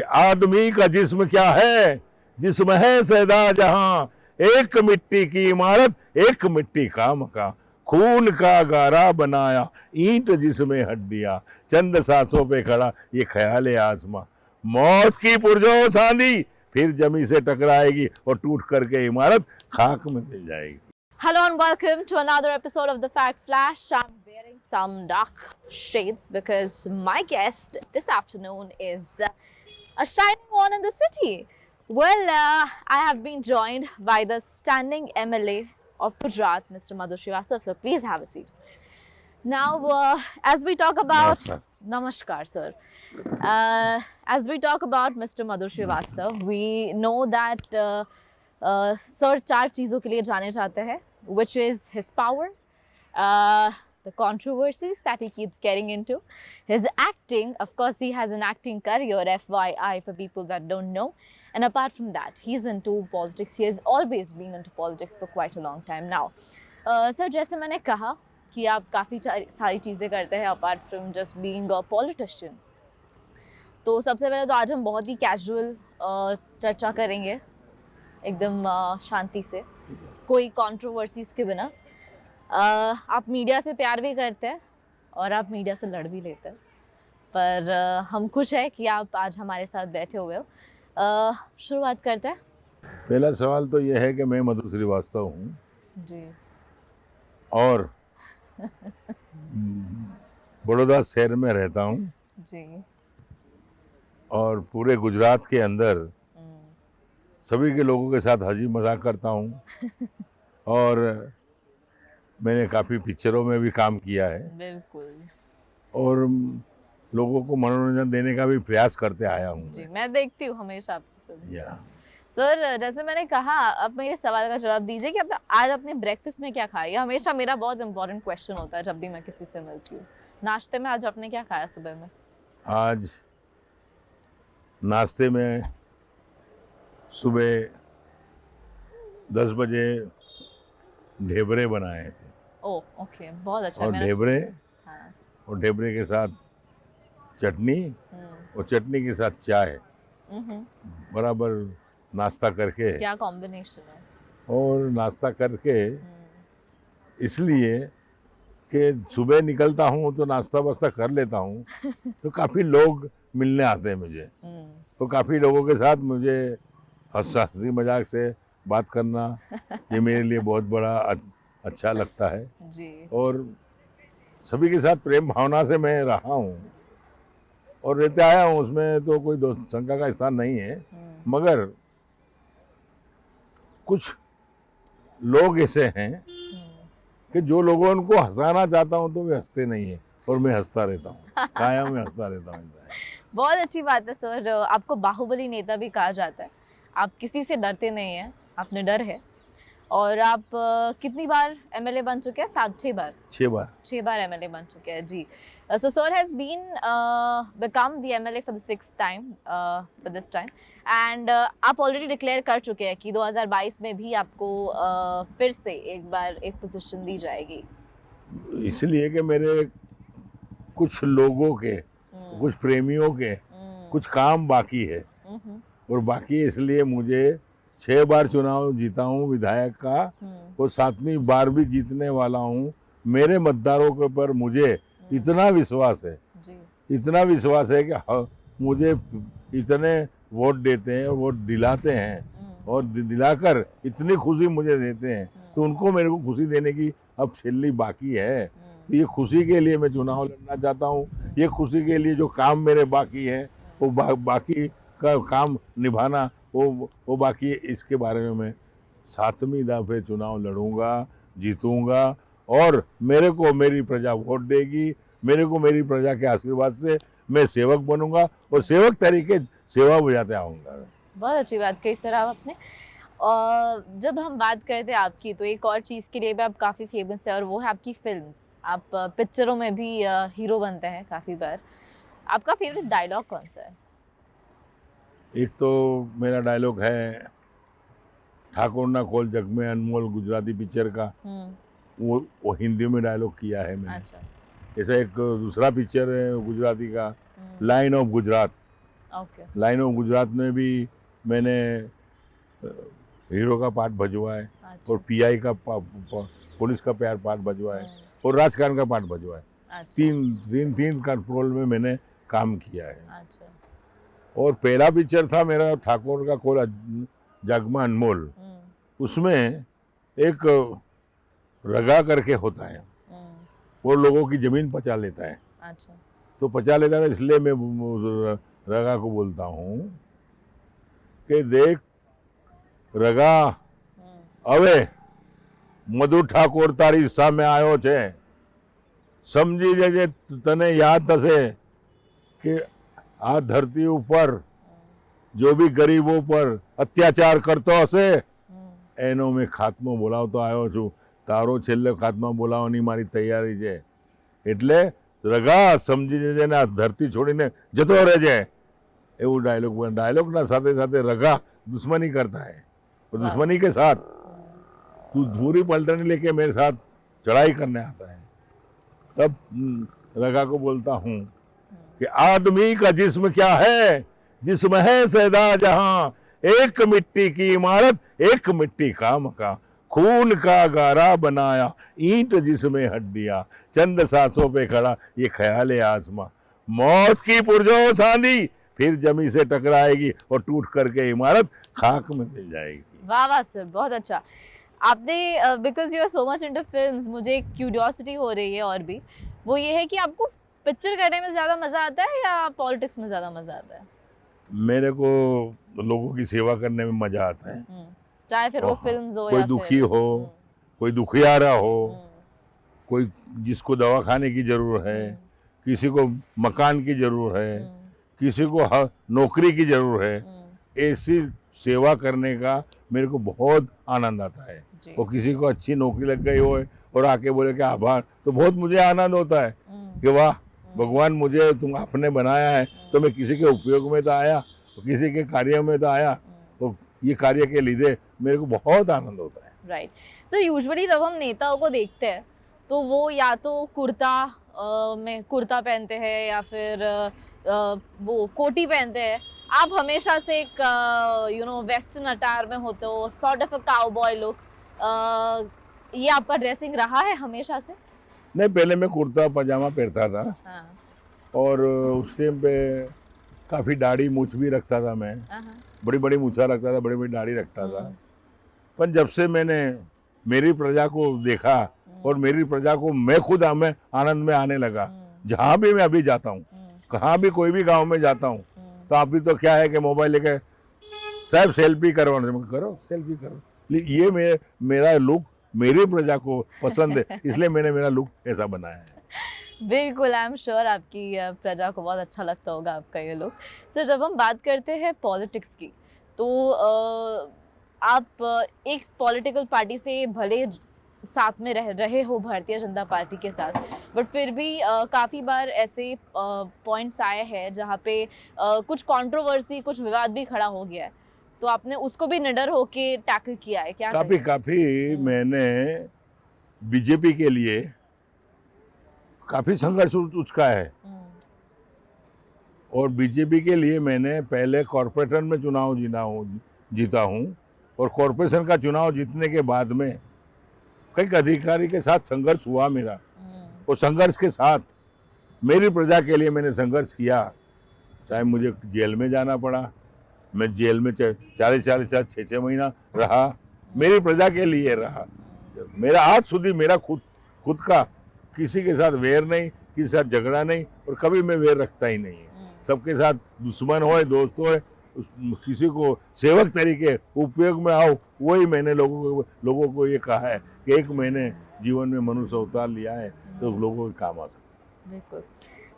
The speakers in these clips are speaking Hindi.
कि आदमी का जिस्म क्या है, जिस्म है सदा जहां, एक मिट्टी की इमारत, एक मिट्टी का मकान, खून का गारा बनाया, ईंट जिसमें हड्डियां, चंद सांसों पे खड़ा ये ख्याल है आसमां, मौत की पुरजोश आंधी फिर जमी से टकराएगी और टूट करके इमारत खाक में मिल जाएगी। Hello and welcome to another episode of the Fact Flash. I'm wearing some dark shades because my guest this afternoon is a shining one in the city. Well, I have been joined by the standing MLA of Gujarat, Mr. Madhu Srivastava. So please have a seat. Now, as we talk about Namaskar, sir. As we talk about Mr. Madhu Srivastava, we know that sir चार चीज़ों के लिए जाने जाते हैं, which is his power, the controversies that he keeps getting into, his acting. Of course, he has an acting career, FYI, for people that don't know. And apart from that, he's into politics. He has always been into politics for quite a long time now. Sir, जैसे मैंने कहा कि आप काफ़ी सारी चीज़ें करते हैं apart from just being a politician. तो सबसे पहले तो आज हम बहुत ही कैजुअल चर्चा करेंगे, एकदम शांति से, कोई कंट्रोवर्सीज के बिना। आप मीडिया से प्यार भी करते हैं और आप मीडिया से लड़ भी लेते हैं, पर हम खुश हैं कि आप आज हमारे साथ बैठे हुए हो। शुरुआत करते हैं। पहला सवाल तो यह है कि मैं मधु श्रीवास्तव हूँ जी और बड़ौदा शहर में रहता हूँ जी। और पूरे गुजरात के अंदर सभी के लोगों के साथ हंसी मजाक करता हूँ और मैंने काफ़ी पिक्चरों में भी काम किया है। बिल्कुल। और लोगों को मनोरंजन देने का भी प्रयास करते आया हूँ जी, मैं देखती हूँ हमेशा आपकी फिल्म। या सर, जैसे मैंने कहा, अब मेरे सवाल का जवाब दीजिए कि आप आज अपने ब्रेकफास्ट में क्या खाया। ये हमेशा मेरा बहुत इंपॉर्टेंट क्वेश्चन होता है जब भी मैं किसी से मिलती हूँ। नाश्ते में आज आपने क्या खाया सुबह में? आज नाश्ते में सुबह 10 बजे ढेबरे बनाए थे। ओह, ओके, बहुत अच्छा। और ढेबरे, हाँ। और ढेबरे के साथ चटनी और चटनी के साथ चाय, बराबर नाश्ता करके। क्या कॉम्बिनेशन है। और नाश्ता करके इसलिए कि सुबह निकलता हूँ तो नाश्ता वास्ता कर लेता हूँ तो काफ़ी लोग मिलने आते हैं मुझे, तो काफ़ी लोगों के साथ मुझे हंसी मजाक से बात करना ये मेरे लिए बहुत बड़ा अच्छा लगता है जी। और सभी के साथ प्रेम भावना से मैं रहा हूँ और रहते आया हूँ, उसमें तो कोई शंका का स्थान नहीं है। मगर कुछ लोग ऐसे हैं कि जो लोगों उनको हंसाना चाहता हूँ तो वे हंसते नहीं है और मैं हंसता रहता हूँ, कायम में हंसता रहता हूँ। बहुत अच्छी बात है सर, आपको बाहुबली नेता भी कहा जाता है। आप किसी से डरते नहीं हैं, आप निडर है। और आप कितनी बार एमएलए बन चुके हैं? 6 बार। 6 बार एमएलए बन चुके हैं जी। So sir has been become the MLA for the 6th time for this time, and आप ऑलरेडी डिक्लेयर कर चुके हैं कि 2022 में भी आपको फिर से एक बार एक पोजीशन दी जाएगी। इसलिए कि मेरे कुछ लोगों के, कुछ प्रेमियों के कुछ काम बाकी है और बाकी इसलिए मुझे 6 बार चुनाव जीता हूँ विधायक का और 7वीं बार भी जीतने वाला हूँ। मेरे मतदारों के ऊपर मुझे इतना विश्वास है जी। इतना विश्वास है कि मुझे इतने वोट देते हैं, वोट दिलाते हैं और दिलाकर इतनी खुशी मुझे देते हैं तो उनको मेरे को खुशी देने की अब छिल्ली बाकी है। तो ये खुशी के लिए मैं चुनाव लड़ना चाहता हूँ। ये खुशी के लिए जो काम मेरे बाकी हैं वो बाकी का काम निभाना वो बाकी है। इसके बारे में मैं 7वीं दफे चुनाव लड़ूंगा, जीतूंगा और मेरे को मेरी प्रजा वोट देगी। मेरे को मेरी प्रजा के आशीर्वाद से मैं सेवक बनूंगा और सेवक तरीके सेवा बुझाते आऊँगा। बहुत अच्छी बात कही सर आप अपने। और जब हम बात करते हैं आपकी, तो एक और चीज़ के लिए भी आप काफ़ी फेमस है और वो है आपकी फिल्म्स। आप पिक्चरों में भी हीरो बनते हैं काफ़ी बार। आपका फेवरेट डायलॉग कौन सा है? एक तो मेरा डायलॉग है ठाकुर ना खोल जग में अनमोल, गुजराती पिक्चर का। वो हिंदी में डायलॉग किया है मैंने। अच्छा। ऐसा एक दूसरा पिक्चर है गुजराती का, line of Gujarat, okay. Line of Gujarat में भी मैंने हीरो का पार्ट भजवा है, अच्छा। और पीआई का पुलिस का प्यार पार्ट भजवा है, और राजकारण का पार्ट भजवा है। अच्छा। तीन का रोल में मैंने काम किया है। अच्छा। और पहला पिक्चर था मेरा ठाकुर का कोला जागमा अनमोल। उसमें एक रगा करके होता है, वो लोगों की जमीन पचा लेता है। अच्छा। तो पचा लेता है, इसलिए मैं रगा को बोलता हूँ कि देख रगा હવે મધુ ઠાકોર તારી સામે આવ્યો છે, સમજી જજે તને યાદ થશે કે આ ધરતી ઉપર जो भी ગરીબો પર અત્યાચાર કરતો હશે એનો મેં ખાત્મો બોલાવતો આવ્યો છું, તારો છેલ્લે ખાત્મા બોલાવવાની મારી તૈયારી છે, એટલે રગા સમજી જજે ને આ ધરતી છોડીને જતો રહેજે, એવું ડાયલોગના સાથે સાથે રગા दुश्मनी करता है, और दुश्मनी के साथ तू धूरी पलटने लेके मेरे साथ चढ़ाई करने आता है। तब रगा को बोलता हूँ कि आदमी का जिस्म क्या है, जिस्म है सैदा जहां, एक मिट्टी की इमारत एक मिट्टी का मकान, खून का गारा बनाया ईंट जिसमें हड्डियां, चंद सांसों पे खड़ा ये ख्याल है आसमां, मौत की पुरजों सांदी फिर जमी से टकराएगी और टूट करके इमारत खाक में मिल जाएगी। वाह वाह सर, बहुत अच्छा। आपने because you are so much into films, मुझे एक क्यूरियोसिटी हो रही है और भी, वो ये है कि आपको पिक्चर करने में ज़्यादा मज़ा आता है या पॉलिटिक्स में ज़्यादा मज़ा आता है? मेरे को लोगों की सेवा करने में मजा आता है, चाहे फिर वो फिल्म्स हो कोई या दुखी हो, कोई दुखियारा हो, कोई जिसको दवा खाने की जरूरत है, किसी को मकान की जरूरत है, किसी को नौकरी की जरूरत है, ऐसी सेवा करने का मेरे को बहुत आनंद आता है। और किसी को अच्छी नौकरी लग गई हो और आके बोले कि आभार, तो बहुत मुझे आनंद होता है कि वाह भगवान मुझे तुम आपने बनाया है, तो मैं किसी के उपयोग में तो आया, किसी के कार्य में तो आया, और ये कार्य के लिए मेरे को बहुत आनंद होता है। राइट सर, यूजुअली जब हम नेताओं को देखते हैं तो वो या तो कुर्ता पहनते हैं या फिर वो कोटी पहनते हैं। आप हमेशा से एक वेस्टर्न अटायर में होते हो, sort of a cowboy look. ये आपका ड्रेसिंग रहा है हमेशा से? नहीं, पहले मैं कुर्ता पजामा पहनता था। हाँ। और उस टाइम पे काफ़ी दाढ़ी मूछ भी रखता था मैं, बड़ी बड़ी मूछा रखता था, बड़ी बड़ी दाढ़ी रखता था। पर जब से मैंने मेरी प्रजा को देखा और मेरी प्रजा को मैं खुद हमें आनंद में आने लगा, जहाँ भी मैं अभी जाता हूँ, कहाँ भी कोई भी गांव में जाता हूँ, तो अभी तो क्या है कि मोबाइल लेके साहब सेल्फी करवाने, करो सेल्फी करो, ये मेरा लुक मेरी प्रजा को पसंद है, इसलिए मैंने मेरा लुक ऐसा बनाया है। बिल्कुल, आई एम श्योर आपकी प्रजा को बहुत अच्छा लगता होगा आपका ये लुक। सर, जब हम बात करते हैं पॉलिटिक्स की, तो आप एक पॉलिटिकल पार्टी से भले साथ में रहे हो भारतीय जनता पार्टी के साथ, बट फिर भी काफ़ी बार ऐसे पॉइंट्स आए हैं जहाँ पे कुछ कंट्रोवर्सी, कुछ विवाद भी खड़ा हो गया है, तो आपने उसको भी निडर होके टैकल किया है क्या? काफ़ी मैंने बीजेपी के लिए काफ़ी संघर्ष उसका है, और बीजेपी के लिए मैंने पहले कॉरपोरेशन में चुनाव जीता हूँ, और कॉरपोरेशन का चुनाव जीतने के बाद में कई अधिकारी के साथ संघर्ष हुआ मेरा, और संघर्ष के साथ मेरी प्रजा के लिए मैंने संघर्ष किया, चाहे मुझे जेल में जाना पड़ा, मैं जेल में 40-6 महीना रहा, मेरी प्रजा के लिए रहा। मेरा आज સુધી मेरा खुद का किसी के साथ वेर नहीं, किसी के साथ झगड़ा नहीं, और कभी मैं वेर रखता ही नहीं है। सबके साथ दुश्मन हो दोस्त हो, किसी को सेवक तरीके उपयोग में आओ, वही मैंने लोगों को ये कहा है कि एक मैंने जीवन में मनुष्य अवतार लिया है तो लोगों के काम आ सकता। बिल्कुल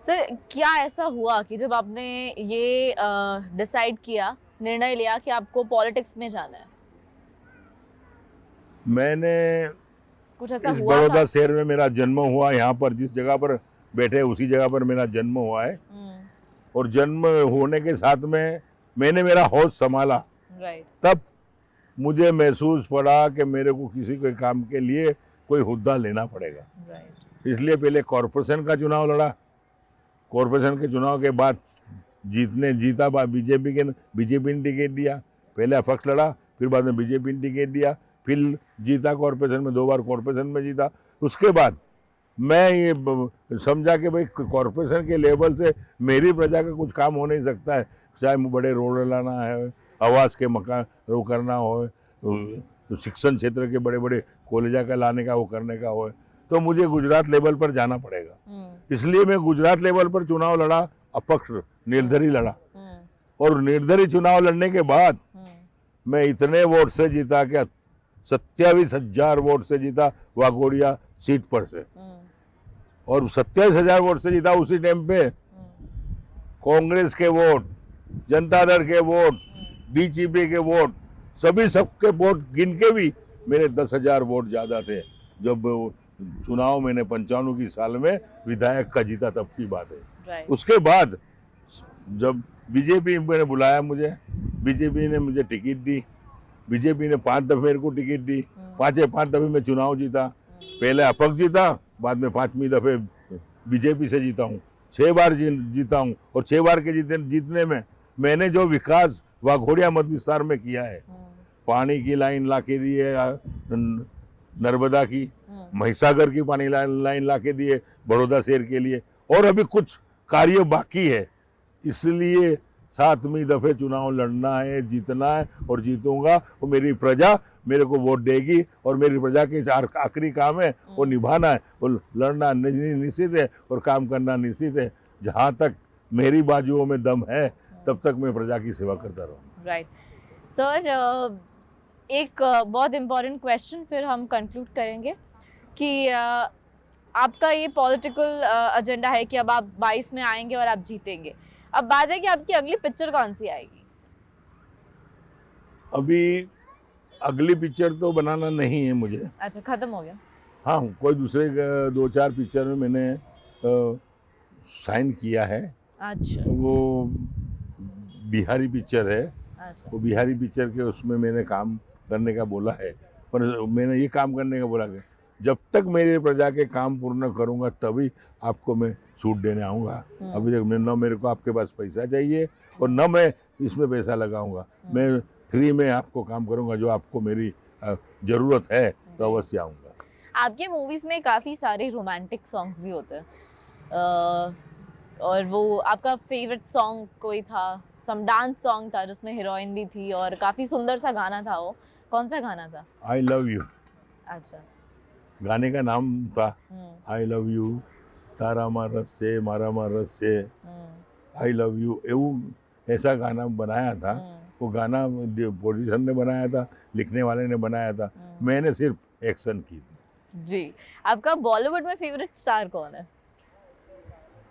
सर, क्या ऐसा हुआ कि जब आपने ये डिसाइड किया, निर्णय लिया कि आपको पॉलिटिक्स में जाना है, मैंने कुछ ऐसा हुआ? बड़ौदा शहर में मेरा जन्म हुआ, यहाँ पर जिस जगह पर बैठे उसी जगह पर मेरा जन्म हुआ है, और जन्म होने के साथ में मैंने मेरा होश संभाला। तब मुझे महसूस पड़ा कि मेरे को किसी के काम के लिए कोई हुद्दा लेना पड़ेगा। इसलिए पहले कॉरपोरेशन का चुनाव लड़ा, कॉरपोरेशन के चुनाव के बाद जीता बीजेपी ने टिकट दिया, पहले अपक्ष लड़ा, फिर बाद में बीजेपी ने टिकट दिया, फिर जीता कॉरपोरेशन में, 2 बार कॉरपोरेशन में जीता। उसके बाद मैं ये समझा कि भाई कॉरपोरेशन के लेवल से मेरी प्रजा का कुछ काम हो नहीं सकता है, चाहे बड़े रोड लाना है, आवास के मकान वो करना हो, शिक्षण क्षेत्र के बड़े बड़े कॉलेजा का लाने का वो करने का हो, तो मुझे गुजरात लेवल पर जाना पड़ेगा। इसलिए मैं गुजरात लेवल पर चुनाव लड़ा, अपक्ष निर्दलीय लड़ा, और निर्दलीय चुनाव लड़ने के बाद मैं इतने वोट से जीता कि 27,000 वोट से जीता वाघोड़िया सीट पर से, और 27,000 वोट से जीता। उसी टाइम पे कांग्रेस के वोट, जनता दल के वोट, बीजेपी के वोट, सभी सबके वोट गिन के भी मेरे 10,000 वोट ज़्यादा थे। जब चुनाव मैंने 95 की साल में विधायक का जीता, तब की बात है। उसके बाद जब बीजेपी ने बुलाया मुझे, बीजेपी ने मुझे टिकट दी, बीजेपी ने 5 दफे मेरे को टिकट दी, 5 दफे मैं चुनाव जीता, पहले अपक्ष जीता, बाद में 5वीं दफे बीजेपी से जीता हूँ, 6 बार जीता हूँ। और 6 बार के जीतने में मैंने जो विकास वाघोड़िया मत विस्तार में किया है, पानी की लाइन ला के दी है, नर्मदा की, महिसागर की पानी लाइन ला के दी है बड़ौदा शहर के लिए, और अभी कुछ कार्य बाकी है। इसलिए 7वीं दफे चुनाव लड़ना है, जीतना है, और जीतूंगा। और मेरी प्रजा मेरे को वोट देगी, और मेरी प्रजा के आखिरी काम है वो निभाना है, और लड़ना निश्चित है, और काम करना निश्चित है। जहाँ तक मेरी बाजुओं में दम है, तब तक मैं प्रजा की सेवा करता रहूँगा। राइट सर, एक बहुत इम्पोर्टेंट क्वेश्चन फिर हम कंक्लूड करेंगे कि आपका ये पॉलिटिकल एजेंडा है कि अब आप 22 में आएंगे और आप जीतेंगे। अब बात है कि आपकी अगली पिक्चर कौन सी आएगी? अभी अगली पिक्चर तो बनाना नहीं है मुझे। अच्छा, खत्म हो गया? हाँ, कोई दूसरे 2-4 पिक्चर में मैंने साइन किया है। अच्छा। वो बिहारी पिक्चर है। अच्छा। वो बिहारी पिक्चर के उसमें मैंने काम करने का बोला है, पर मैंने ये काम करने का बोला कि जब तक मेरे प्रजा के काम पूर्ण करूंगा तभी आपको मैं छूट देने आऊँगा। अभी तक न मेरे को आपके पास पैसा चाहिए और न मैं इसमें पैसा लगाऊंगा। मैं फ्री में आपको काम करूंगा, जो आपको मेरी ज़रूरत है तो अवश्य आऊँगा। आपके मूवीज़ में काफ़ी सारे रोमांटिक सॉन्ग्स भी होते हैं, और वो आपका फेवरेट सॉन्ग कोई था, सम डांस सॉन्ग था जिसमें हीरोइन भी थी और काफ़ी सुंदर सा गाना था, वो कौन सा गाना था? I love you. अच्छा। गाने का नाम था आई लव यू, तारा मारस से मारा मारस से आई लव यू, ऐसा गाना बनाया था। वो गाना प्रोड्यूसर ने बनाया था, लिखने वाले ने बनाया था, मैंने सिर्फ एक्शन की थी। जी। आपका बॉलीवुड में फेवरेट स्टार कौन है?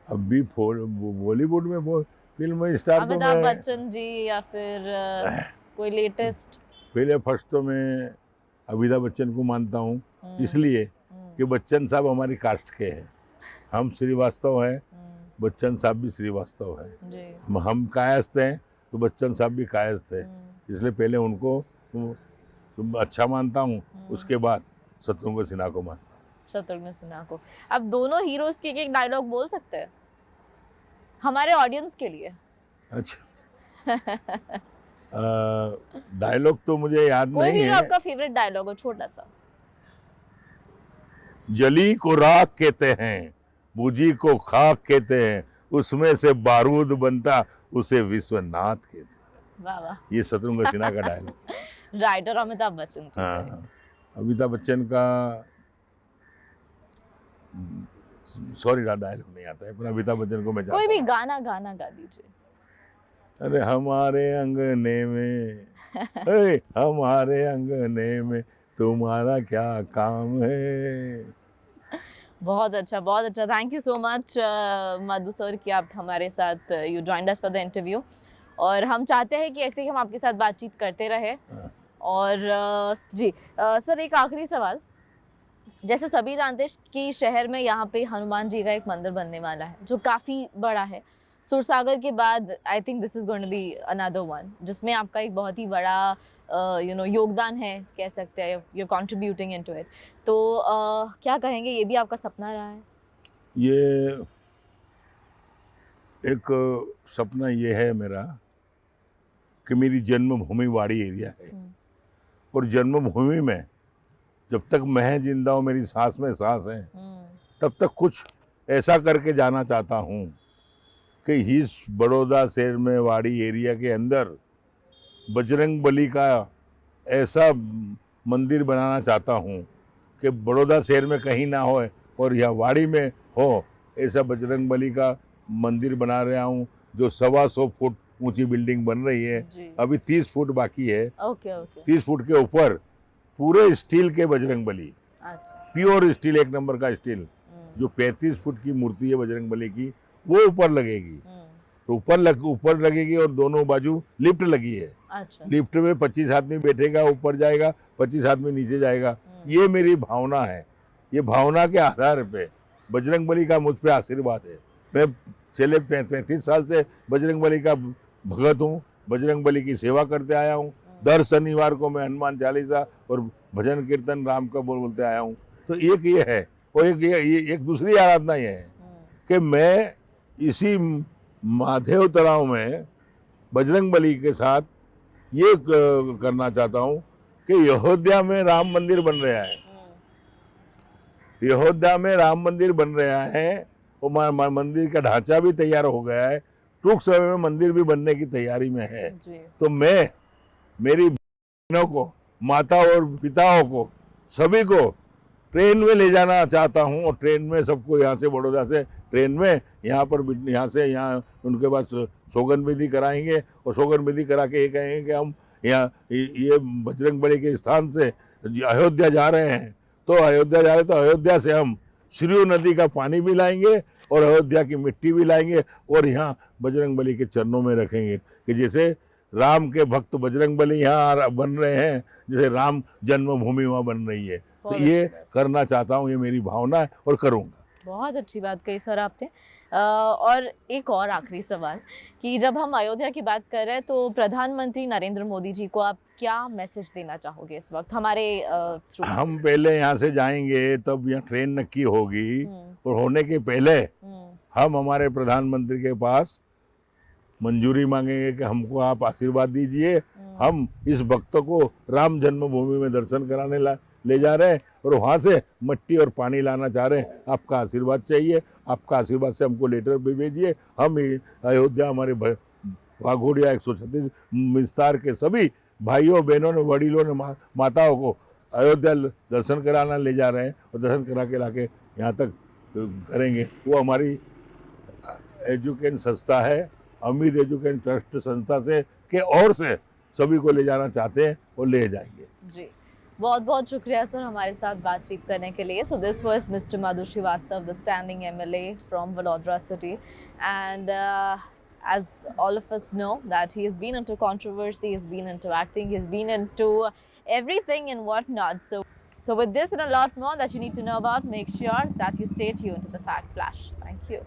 अभी बॉलीवुड में फिल्म स्टार तो अमिताभ बच्चन जी या फिर कोई लेटेस्ट? पहले फर्स्ट तो मैं अमिताभ बच्चन को मानता हूँ, इसलिए कि बच्चन साहब हमारी कास्ट के हैं। हम श्रीवास्तव हैं, बच्चन साहब भी श्रीवास्तव हैं। हम कायस्थ हैं तो बच्चन साहब भी कायस्थ हैं, इसलिए पहले उनको अच्छा मानता हूँ, उसके बाद शत्रुघ्न सिन्हा को मानता हूँ। शत्रुघ्न सिन्हा को। अब दोनों हीरोज के एक डायलॉग बोल सकते हैं हमारे ऑडियंस के लिए? अच्छा। डायलॉग तो मुझे याद नहीं है। कोई भी आपका फेवरेट डायलॉग हो, छोटा सा। जली को राख कहते हैं, बुझी को खाक कहते हैं, उसमें से बारूद बनता उसे विश्वनाथ कहते हैं। वाह वाह। ये शत्रुघ्न सिन्हा का डायलॉग। राइटर अमिताभ बच्चन। हाँ, अमिताभ बच्चन का सॉरी डायलॉग नहीं आता है, पर अमिताभ बच्चन को मैं कोई भी गाना गा दीजिए। अरे हमारे अंगने में हमारे अंगने में तुम्हारा क्या काम है। बहुत अच्छा, बहुत अच्छा। Thank you so much Madhu sir कि आप हमारे साथ you joined us for the interview, और हम चाहते हैं कि ऐसे ही हम आपके साथ बातचीत करते रहे। और जी सर, एक आखिरी सवाल। जैसे सभी जानते हैं कि शहर में यहाँ पे हनुमान जी का एक मंदिर बनने वाला है जो काफ़ी बड़ा है। सुरसागर के बाद I think this is going to be another one, जिसमें आपका एक बहुत ही बड़ा योगदान है, कह सकते हैं, यू कंट्रीब्यूटिंग इनटू इट। तो क्या कहेंगे, ये भी आपका सपना रहा है? ये एक सपना ये है मेरा कि मेरी जन्मभूमि वाड़ी एरिया है, और जन्मभूमि में जब तक मैं जिंदा हूँ, मेरी सांस में सांस है, तब तक कुछ ऐसा करके जाना चाहता हूँ कि इस बड़ौदा शहर में वाड़ी एरिया के अंदर बजरंग बली का ऐसा मंदिर बनाना चाहता हूँ कि बड़ौदा शहर में कहीं ना हो और यहाँ वाड़ी में हो। ऐसा बजरंग बली का मंदिर बना रहा हूँ, जो 125 फुट ऊंची बिल्डिंग बन रही है। जी। अभी 30 फुट बाकी है। Okay okay. 30 फुट के ऊपर पूरे स्टील के बजरंग बली, अच्छा। प्योर स्टील, एक नंबर का स्टील, जो 35 फुट की मूर्ति है बजरंग बली की, वो ऊपर लगेगी। तो ऊपर लगेगी और दोनों बाजू लिफ्ट लगी है। अच्छा। लिफ्ट में 25 आदमी बैठेगा, ऊपर जाएगा, 25 आदमी नीचे जाएगा। ये मेरी भावना है। ये भावना के आधार पे बजरंग बली का मुझ पे आशीर्वाद है। मैं पिछले 35 साल से बजरंग बली का भगत हूँ, बजरंग बली की सेवा करते आया हूँ। दर शनिवार को मैं हनुमान चालीसा और भजन कीर्तन राम का बोलते आया हूँ। तो एक ये है, और एक दूसरी आराधना ये है कि मैं इसी माधेव तलाव में बजरंग बली के साथ ये करना चाहता हूँ कि अयोध्या में राम मंदिर बन रहा है। अयोध्या में राम मंदिर बन रहा है, और मंदिर का ढांचा भी तैयार हो गया है। टूंक समय में मंदिर भी बनने की तैयारी में है। तो मैं मेरी बहनों को, माता और पिताओं को, सभी को ट्रेन में ले जाना चाहता हूँ, और ट्रेन में सबको यहाँ से बड़ौदा से ट्रेन में यहाँ से यहाँ उनके पास सौगंध विधि कराएंगे, और सौगंध विधि करा के ये कहेंगे कि हम यहाँ ये बजरंग बली के स्थान से अयोध्या जा रहे हैं। तो अयोध्या जा रहे तो अयोध्या से हम सरयू नदी का पानी भी लाएंगे और अयोध्या की मिट्टी भी लाएंगे, और यहाँ बजरंग बली के चरणों में रखेंगे कि जैसे राम के भक्त बजरंग बली यहाँ बन रहे हैं, जैसे राम जन्मभूमि वहाँ बन रही है। तो ये करना चाहता हूँ, ये मेरी भावना है और करूँगा। बहुत अच्छी बात कही सर आपने। और एक और आखिरी सवाल कि जब हम अयोध्या की बात कर रहे हैं तो प्रधानमंत्री नरेंद्र मोदी जी को आप क्या मैसेज देना चाहोगे इस वक्त हमारे थ्रू? हम पहले यहाँ से जाएंगे, तब यहाँ ट्रेन नक्की होगी, और होने के पहले हम हमारे प्रधानमंत्री के पास मंजूरी मांगेंगे कि हमको आप आशीर्वाद दीजिए। हम इस भक्त को राम जन्मभूमि में दर्शन कराने ले जा रहे हैं, और वहाँ से मिट्टी और पानी लाना चाह रहे हैं। आपका आशीर्वाद चाहिए, आपका आशीर्वाद से हमको लेटर भी भेजिए। हम अयोध्या, हमारे वाघोड़िया 136 विस्तार के सभी भाइयों बहनों ने, वडीलों ने, माताओं को अयोध्या दर्शन कराना ले जा रहे हैं, और दर्शन करा के लाके यहाँ तक करेंगे। वो हमारी एजुकेशन संस्था है, अमीर एजुकेशन ट्रस्ट संस्था से के और से सभी को ले जाना चाहते हैं और ले जाएंगे। जी, बहुत बहुत शुक्रिया सर हमारे साथ बातचीत करने के लिए। So this was mister Madhu Shrivastava, the standing MLA from Vadodara city, and as all of us know that he has been into controversy, he has been into acting, he has been into everything and whatnot. So with this and a lot more that you need to know about, make sure that you stay tuned to the Fact Flash. Thank you.